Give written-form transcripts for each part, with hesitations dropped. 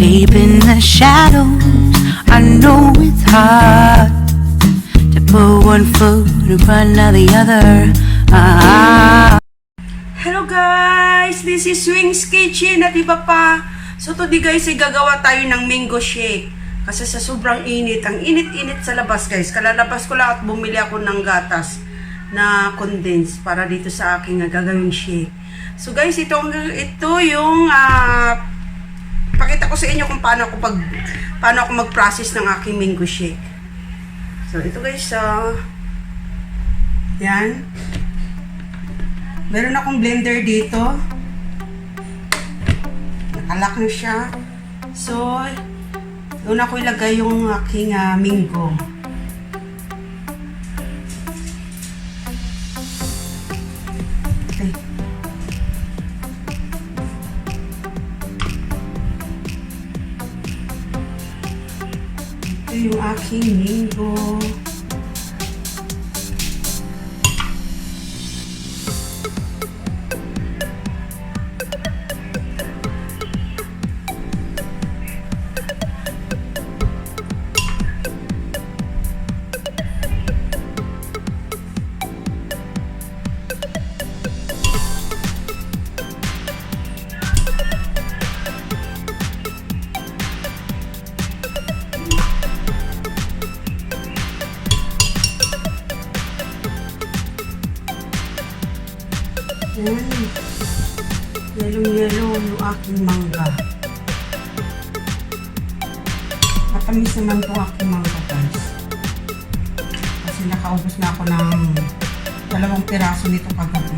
deep in the shadows. I know it's hard to put one foot in front of the other. Hello guys! This is Swings Kitchen at iba pa. So today guys ay gagawa tayo ng mango shake. Kasi sa sobrang init, ang init-init sa labas guys. Kalalabas ko lang at bumili ako ng gatas na condensed para dito sa aking gagawing shake. So guys, ito yung pakita ko sa inyo kung paano ako mag-process ng aking mango shake. So ito guys, yan. Meron akong blender dito. Nakalak na siya. So, una ko ilagay yung aking mango. Okay. Ito yung aking mango. Yellow yung aking mangga. Matamis naman itong aking mangga guys. Kasi nakaubos na ako ng 2 piraso nito kagabi.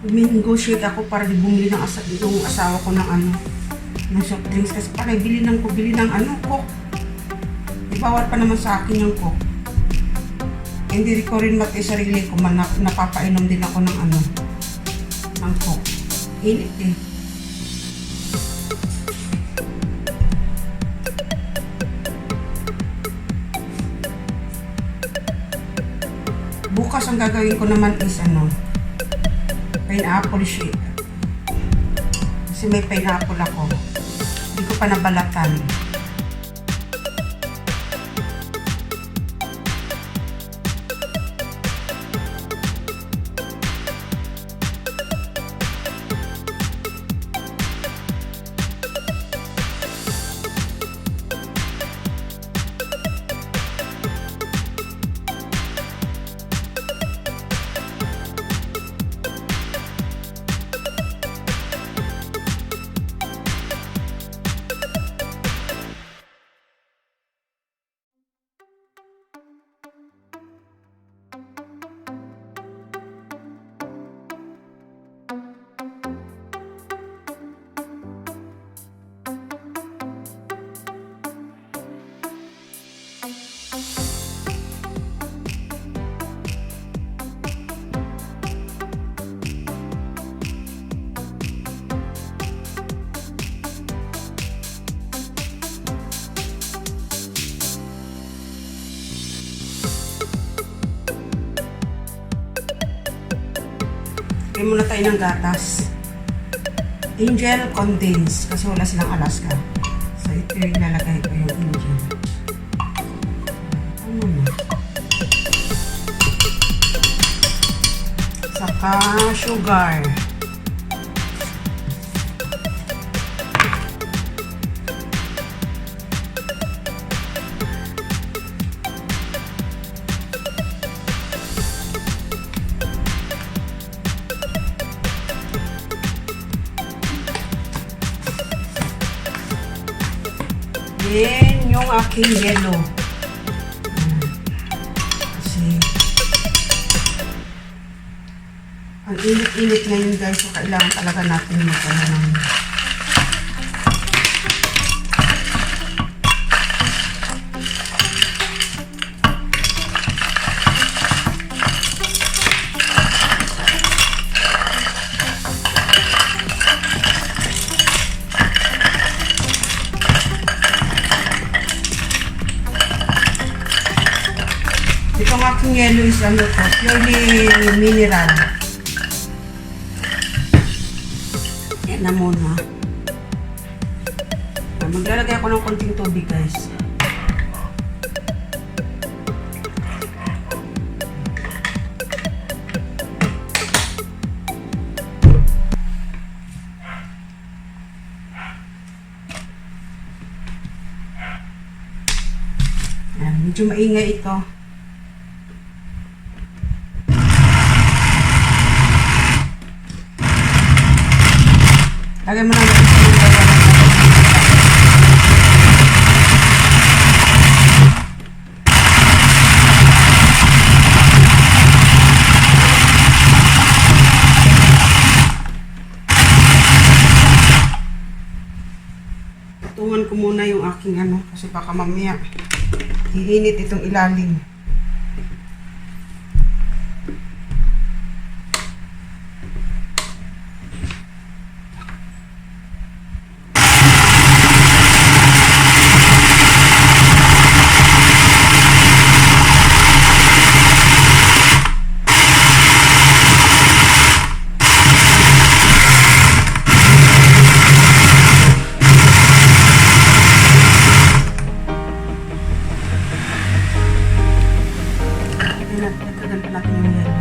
Mango shake ako para di bumili ng yung asawa ko ng soft drinks kasi para bili ng coke. Ibawal pa naman sa akin yung coke. Hindi ko rin mati sarili ko man napapainom din ako ng coke. Init eh. Bukas ang gagawin ko naman is pineapple shake. Kasi may pineapple ako. Hindi ko pa nabalatan. Lagyan muna tayo ng gatas. Angel condensed. Kasi wala silang Alaska. So, ito yung lalagay ko yung angel. Ano na? Saka sugar. Then, yung aking yellow. Kasi, ang init-init ngayon guys, so kailangan talaga natin magkala ng yellow is ano to, purely mineral. Yan na muna. Maglalagay ako ng konting tubig, guys. Yan, medyo maingay ito. Lagay mo na ng tutuan ko muna yung aking ano kasi baka mamaya iinit itong ilalim. Nagdagan pa natin yung yellow.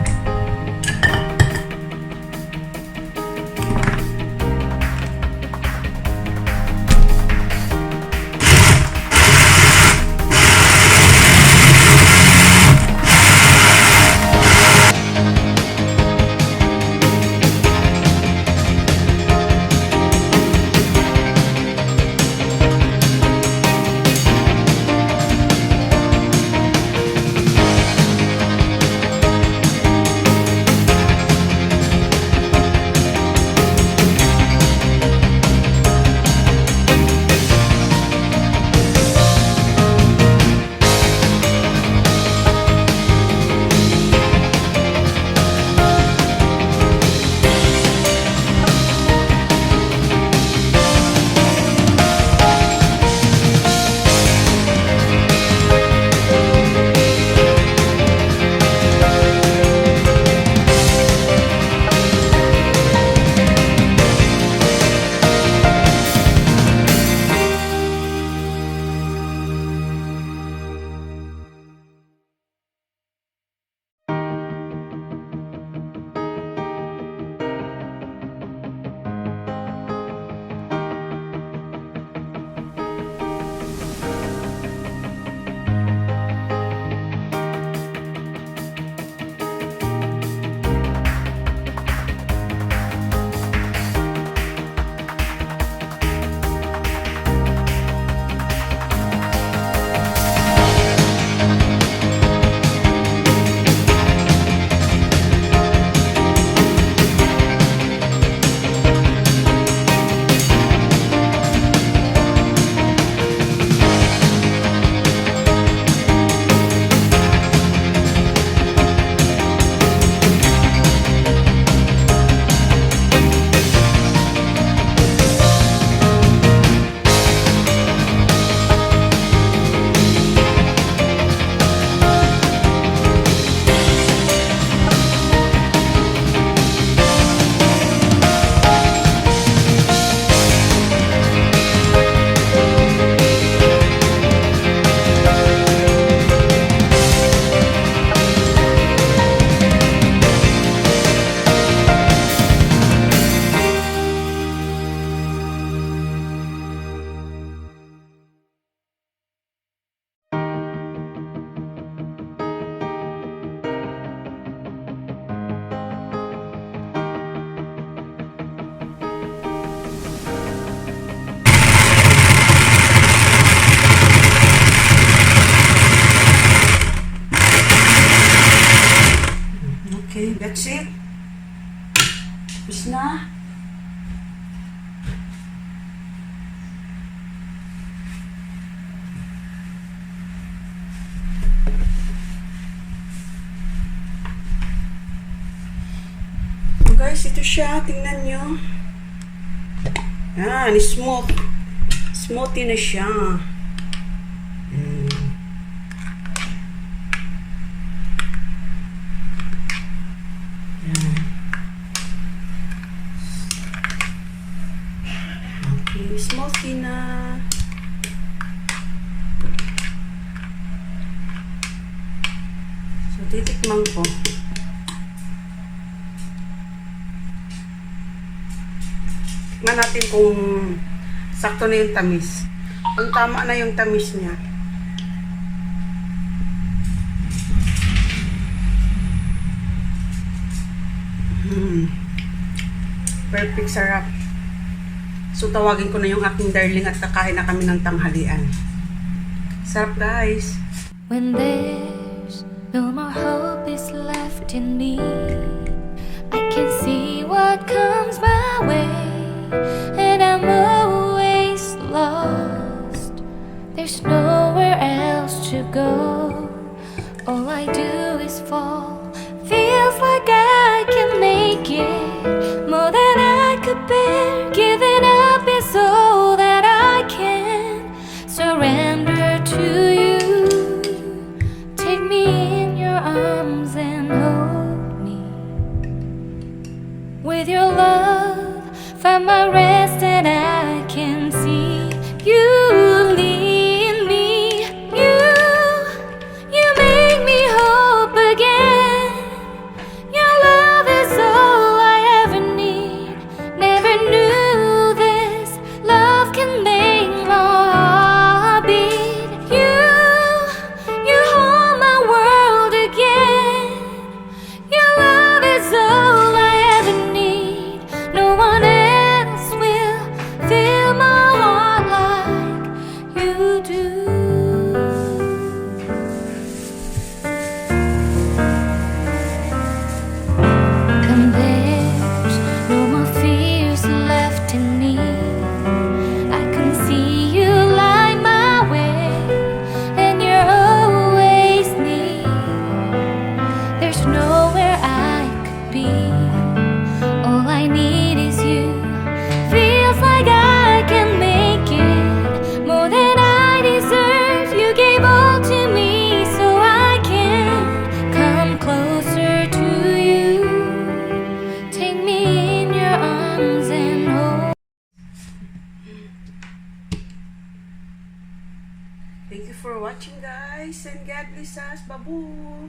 Okay, that's it. Tapos na. So guys, ito siya. Tingnan nyo. Yan, smooth. Smoothie na siya. Smoothie na. So, titikman ko. Tikman natin kung sakto na yung tamis. Kung tama na yung tamis niya. Perfect, sarap. So, tawagin ko na yung aking darling at kakain na kami ng tanghalian. Sarap, guys. When there's no more hope is left in me, I can see what comes my way, and I'm always lost. There's nowhere else to go. All I do is fall. Feels like I can make it more than I could bear. Giving up is all that I can surrender to you. Take me in your arms and hold me. With your love, find my rest and I can see you lead me. You make me hope again. Your love is all I ever need. Never knew this love can make my heart beat. You hold my world again. Your love is all I ever need. No one else will fill my heart like you do. And there's no more fears left in me. I can see you light my way, and you're always near. There's nowhere I could be. All I need is you. Feels like I can make it more than I deserve. You gave all to me so I can come closer to you. Take me in your arms and hold. Thank you for watching, guys. And God bless us. Babu!